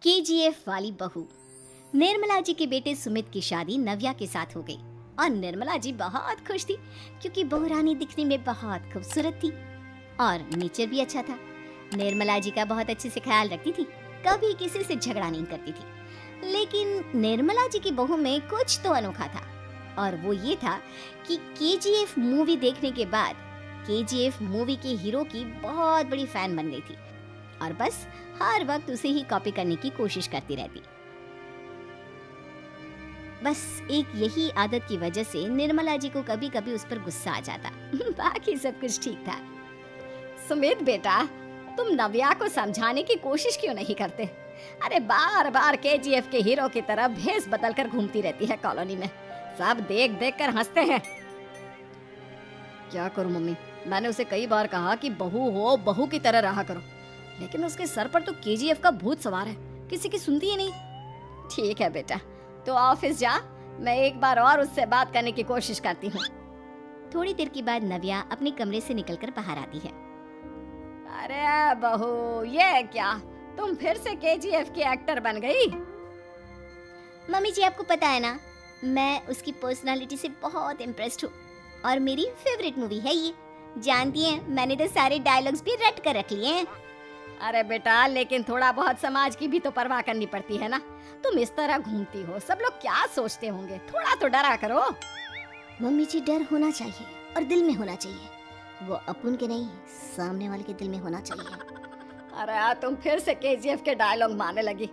KGF वाली बहू। निर्मला जी के बेटे सुमित की शादी नव्या के साथ हो गई और निर्मला जी बहुत खुश थी क्योंकि बहू रानी दिखने में बहुत खूबसूरत थी और नेचर भी अच्छा था। निर्मला जी का बहुत अच्छे से ख्याल रखती थी, कभी किसी से झगड़ा नहीं करती थी। लेकिन निर्मला जी की बहू में कुछ तो अनोखा था और वो ये था कि केजीएफ मूवी देखने के बाद केजीएफ मूवी के हीरो की बहुत बड़ी फैन बन गई थी और बस हर वक्त उसे ही कॉपी करने की कोशिश करती रहती। बस एक यही आदत की वजह से निर्मला जी को कभी कभी उस पर गुस्सा आ जाता। बाकी सब कुछ ठीक था। सुमित बेटा, तुम नव्या को समझाने की कोशिश क्यों नहीं करते? अरे बार बार केजीएफ के हीरो की तरह भेस बदल कर घूमती रहती है कॉलोनी में, सब देख देख कर हंसते हैं। क्या करूं मम्मी, मैंने उसे कई बार कहा कि बहू हो, बहू की तरह रहा करो, लेकिन उसके सर पर तो केजीएफ का भूत सवार है, किसी की सुनती ही नहीं। ठीक है बेटा, तो ऑफिस जा, मैं एक बार और उससे बात करने की कोशिश करती हूँ। थोड़ी देर के बाद नव्या अपने कमरे से निकलकर बाहर आती है। अरे बहू, ये क्या, तुम फिर से केजीएफ की एक्टर बन गई? मम्मी जी, आपको पता है ना, मैं उसकी पर्सनालिटी से बहुत इम्प्रेस्ड हूँ और मेरी फेवरेट मूवी है ये। जानती हैं, मैंने तो सारे डायलॉग्स भी रट कर रख लिए हैं। अरे बेटा, लेकिन थोड़ा बहुत समाज की भी तो परवाह करनी पड़ती है ना। तुम इस तरह घूमती हो, सब लोग क्या सोचते होंगे, थोड़ा तो डरा करो। मम्मी जी, डर होना चाहिए और दिल में होना चाहिए, वो अपन के नहीं, सामने वाले के दिल में होना चाहिए। अरे तुम फिर से केजीएफ के डायलॉग मारने लगी।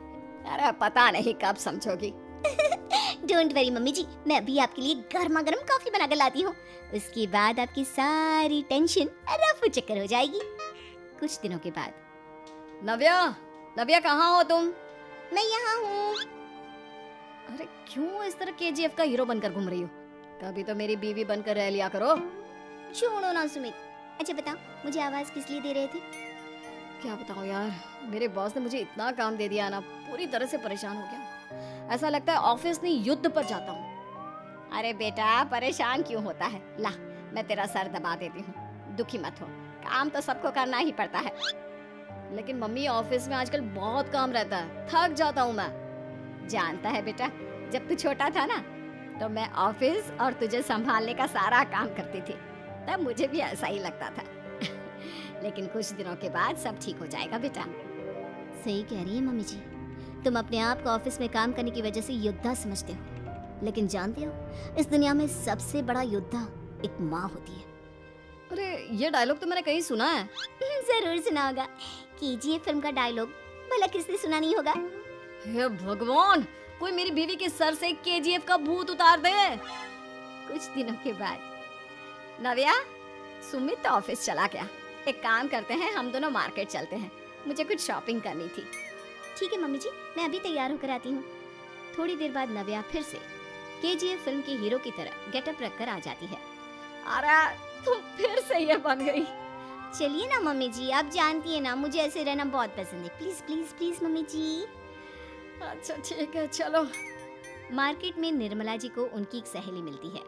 अरे पता नहीं कब समझोगी। डोंट वरी मम्मी जी, मैं अभी आपके लिए गर्मा गर्म कॉफी बनाकर लाती हूँ। उसके बाद आपकी सारी टेंशन रफू चक्कर हो जाएगी। कुछ दिनों के बाद। नव्या, नव्या कहाँ हो तुम? मैं यहाँ हूँ। अरे क्यों इस तरह केजीएफ का हीरो बनकर घूम रही हो? कभी तो मेरी बीवी बनकर रह लिया करो। छोड़ो ना सुमित। अच्छा बताओ, मुझे आवाज किस लिए दे रहे थे? क्या बताऊं यार, मेरे बॉस ने मुझे इतना काम दे दिया ना, पूरी तरह से परेशान हो गया। ऐसा लगता है ऑफिस नहीं युद्ध पर जाता हूँ। अरे बेटा, परेशान क्यों होता है? ला, मैं तेरा सर दबा देती हूँ, दुखी मत हो, काम तो सबको करना ही पड़ता है। लेकिन मम्मी, ऑफिस में आजकल बहुत काम रहता है, थक जाता हूँ मैं। जानता है बेटा, जब तू छोटा था ना, तो मैं ऑफिस और तुझे संभालने का सारा काम करती थी, तब मुझे भी ऐसा ही लगता था। लेकिन कुछ दिनों के बाद सब ठीक हो जाएगा बेटा। सही कह रही है मम्मी जी, तुम अपने आप को ऑफिस में काम करने की वजह से योद्धा समझते हो, लेकिन जानते हो, इस दुनिया में सबसे बड़ा योद्धा एक माँ होती है। अरे ये डायलॉग तो मैंने कहीं सुना है। जरूर सुना होगा, केजीएफ फिल्म का डायलॉग, भला किसने सुना नहीं होगा? हे भगवान, कोई मेरी बीवी के सर से केजीएफ का भूत उतार दे। कुछ दिनों के बाद। नव्या, सुमित तो ऑफिस चला गया, एक काम करते हैं, हम दोनों मार्केट चलते हैं, मुझे कुछ शॉपिंग करनी थी। ठीक है मम्मी जी, मैं अभी तैयार होकर आती हूँ। थोड़ी देर बाद नव्या फिर से केजीएफ फिल्म के हीरो की तरह गेटअप रखकर आ जाती है। अरे तुम फिर से ये बन गई। चलिए ना मम्मी जी, आप जानती है ना, मुझे ऐसे रहना बहुत पसंद है। प्लीज प्लीज प्लीज मम्मी जी। अच्छा ठीक है, चलो। मार्केट में निर्मला जी को उनकी एक सहेली मिलती है।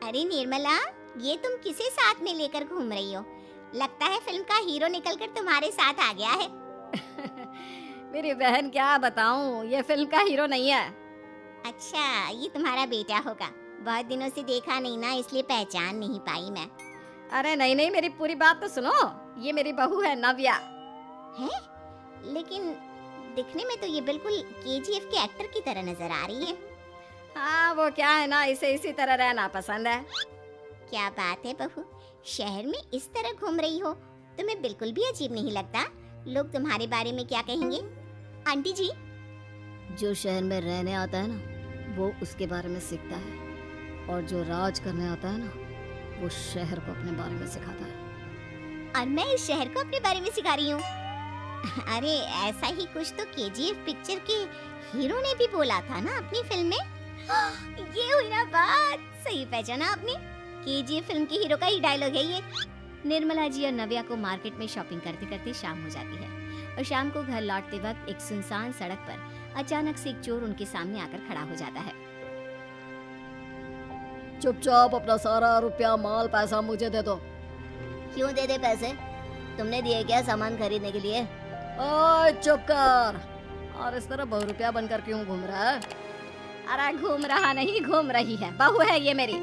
अरे निर्मला, ये तुम किसे साथ में लेकर घूम रही हो? लगता है फिल्म का हीरो निकलकर तुम्हारे साथ आ गया है। मेरी बहन, क्या बताऊं, ये फिल्म का हीरो नहीं है। अच्छा, ये तुम्हारा बेटा होगा, बहुत दिनों से देखा नहीं ना, इसलिए पहचान नहीं पाई मैं। अरे नहीं नहीं, मेरी पूरी बात तो सुनो, ये मेरी बहू है नव्या। है? लेकिन दिखने में तो ये बिल्कुल केजीएफ के एक्टर की तरह नजर आ रही है। हाँ, वो क्या है ना, इसे इसी तरह रहना पसंद है। क्या बात है बहू, शहर में इस तरह घूम रही हो, तुम्हें बिल्कुल भी अजीब नहीं लगता? लोग तुम्हारे बारे में क्या कहेंगे? आंटी जी, जो शहर में रहने आता है ना, वो उसके बारे में सीखता है, और जो राज करने आता है ना, वो शहर को अपने बारे में सिखाता है। और मैं इस शहर को अपने बारे में सिखा रही हूँ। अरे ऐसा ही कुछ तो केजीएफ पिक्चर के हीरो ने भी बोला था ना अपनी फिल्म में। ये हुई ना बात, सही पहचाना आपने, केजीएफ फिल्म के हीरो का ही डायलॉग है ये। निर्मला जी और नव्या को मार्केट में शॉपिंग करते करते शाम हो जाती है और शाम को घर लौटते वक्त एक सुनसान सड़क पर अचानक से एक चोर उनके सामने आकर खड़ा हो जाता है। चुपचाप अपना सारा रुपया, माल, पैसा मुझे दे दो। क्यों दे दे पैसे? तुमने दिए क्या सामान खरीदने के लिए? ओए चुप कर। और इस तरह बहुरूपिया बनकर क्यों घूम रहा है? अरे घूम रहा नहीं, घूम रही है, बहू है ये मेरी।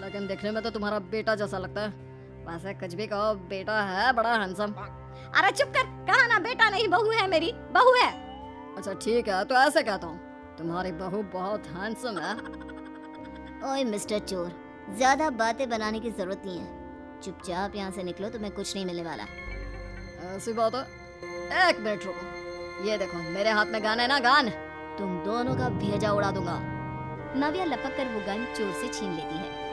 लेकिन देखने में तो तुम्हारा बेटा जैसा लगता है। वैसे कुछ भी कहो, बेटा है बड़ा हैंडसम। अरे चुप कर, कहा ना बेटा नहीं, बहू है मेरी, बहू है। अच्छा ठीक है, तो ऐसे कहता हूँ, तुम्हारी बहू बहुत हैंडसम है। ओए मिस्टर चोर, ज्यादा बातें बनाने की जरूरत नहीं है। चुपचाप यहाँ से निकलो, तुम्हें कुछ नहीं मिलने वाला। ऐसी बात है? एक मिनट रुको, ये देखो मेरे हाथ में गन है ना, गन। तुम दोनों का भेजा उड़ा दूंगा। नव्या लपक कर वो गन चोर से छीन लेती है।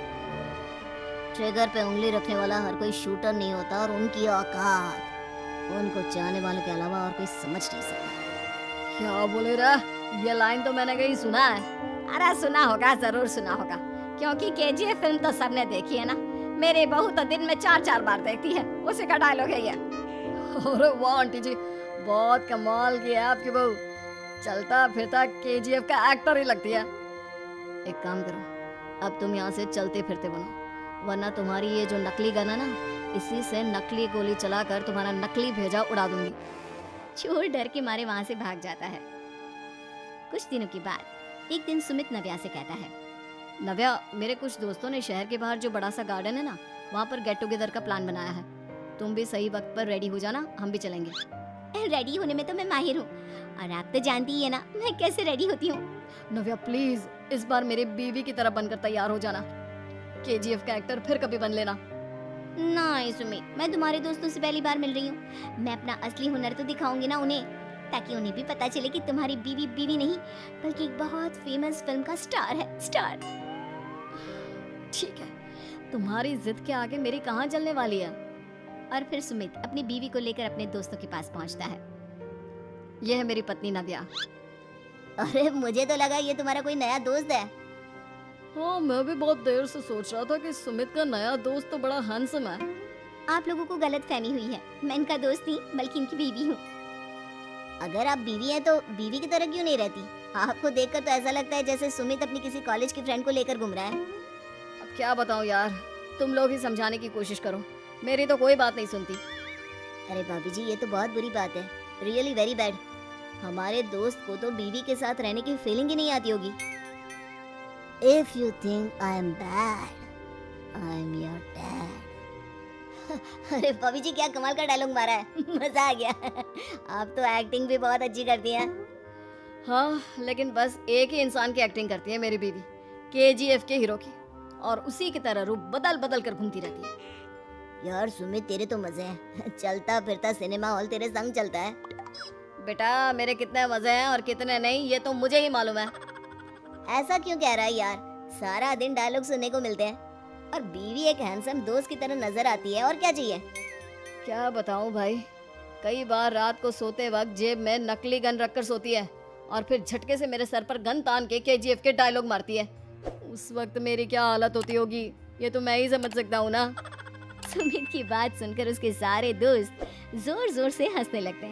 ट्रिगर पे उंगली रखने वाला हर कोई शूटर नहीं होता, और उनकी औकात उनको चाहने वालों के अलावा और कोई समझ नहीं सकता। क्या बोले रे? ये लाइन तो मैंने कहीं सुना है। अरे सुना होगा, जरूर सुना होगा, क्योंकि केजीएफ फिल्म तो सबने देखी है ना। मेरी बहू तो दिन में 4-4 बार देखती है, उसी का डायलॉग है ये। अरे वाह आंटी जी, बहुत कमाल की है आपकी बहू। चलता फिरता केजीएफ का एक्टर ही लगती है। एक काम करो, अब तुम यहाँ से चलते फिरते बनो, वरना तुम्हारी ये जो नकली गन है ना, इसी से नकली गोली चलाकर तुम्हारा नकली भेजा उड़ा दूंगी। चोर डर के मारे वहां से भाग जाता है। कुछ दिनों के बाद एक दिन सुमित नव्या से कहता है, नव्या, मेरे कुछ दोस्तों ने शहर के बाहर जो बड़ा सा गार्डन है ना, वहाँ पर गेट टुगेदर का प्लान बनाया है। तुम भी सही वक्त पर रेडी हो जाना, हम भी चलेंगे। रेडी होने में तो मैं माहिर हूँ, और आप तो जानती ही है ना मैं कैसे रेडी होती हूँ। नव्या प्लीज, इस बार मेरी बीवी की तरह बनकर तैयार हो जाना। केजीएफ का एक्टर फिर कभी बन लेना। नहीं सुमित, मैं तुम्हारे दोस्तों से पहली बार मिल रही हूँ। मैं अपना असली हुनर तो दिखाऊंगी ना उन्हें, ताकि उन्हें भी पता चले कि तुम्हारी बीवी बीवी नहीं, बल्कि एक बहुत फेमस फिल्म का स्टार है, स्टार। ठीक है, तुम्हारी जिद के आगे मेरी कहाँ चलने वाली है। और फिर सुमित अपनी बीवी को लेकर अपने दोस्तों के पास पहुँचता है। यह है मेरी पत्नी नव्या। अरे मुझे तो लगा ये तुम्हारा कोई नया दोस्त है। हाँ, मैं भी बहुत देर से सोच रहा था कि सुमित का नया दोस्त तो बड़ा हैंडसम है। आप लोगों को गलत फहमी हुई है, मैं इनका दोस्त नहीं बल्कि इनकी बीवी हूँ। अगर आप बीवी हैं तो बीवी की तरह क्यों नहीं रहती? आपको देखकर तो ऐसा लगता है जैसे सुमित अपनी किसी कॉलेज की फ्रेंड को लेकर घूम रहा है। अब क्या बताऊँ यार, तुम लोग ही समझाने की कोशिश करो, मेरी तो कोई बात नहीं सुनती। अरे भाभी जी, ये तो बहुत बुरी बात है, रियली वेरी बैड। हमारे दोस्त को तो बीवी के साथ रहने की फीलिंग ही नहीं आती होगी। If you think I am bad, I am your dad. अरे भाभी जी, क्या कमाल का डायलॉग मारा है, मजा आ गया। आप तो एक्टिंग भी बहुत अच्छी करती हैं। हाँ, लेकिन बस एक ही इंसान की एक्टिंग करती है मेरी बीवी, केजीएफ के हीरो की, और उसी की तरह रूप बदल बदल कर घूमती रहती है। यार सुमित, तेरे तो मजे हैं, चलता फिरता सिनेमा हॉल तेरे संग चलता है। बेटा, मेरे कितने मजे हैं और कितने नहीं ये तो मुझे ही मालूम है। ऐसा क्यों कह रहा है यार, सारा दिन डायलॉग सुनने को मिलते हैं, और बीवी एक हैंडसम दोस्त की तरह नजर आती है, और क्या चाहिए। क्या बताऊं भाई, कई बार रात को सोते वक्त जेब में नकली गन रखकर सोती है, और फिर झटके से मेरे सर पर गन तान के केजीएफ के डायलॉग मारती है। उस वक्त मेरी क्या हालत होती होगी, ये तो मैं ही समझ सकता हूँ ना। सुमित की बात सुनकर उसके सारे दोस्त जोर जोर से हंसने लगते हैं।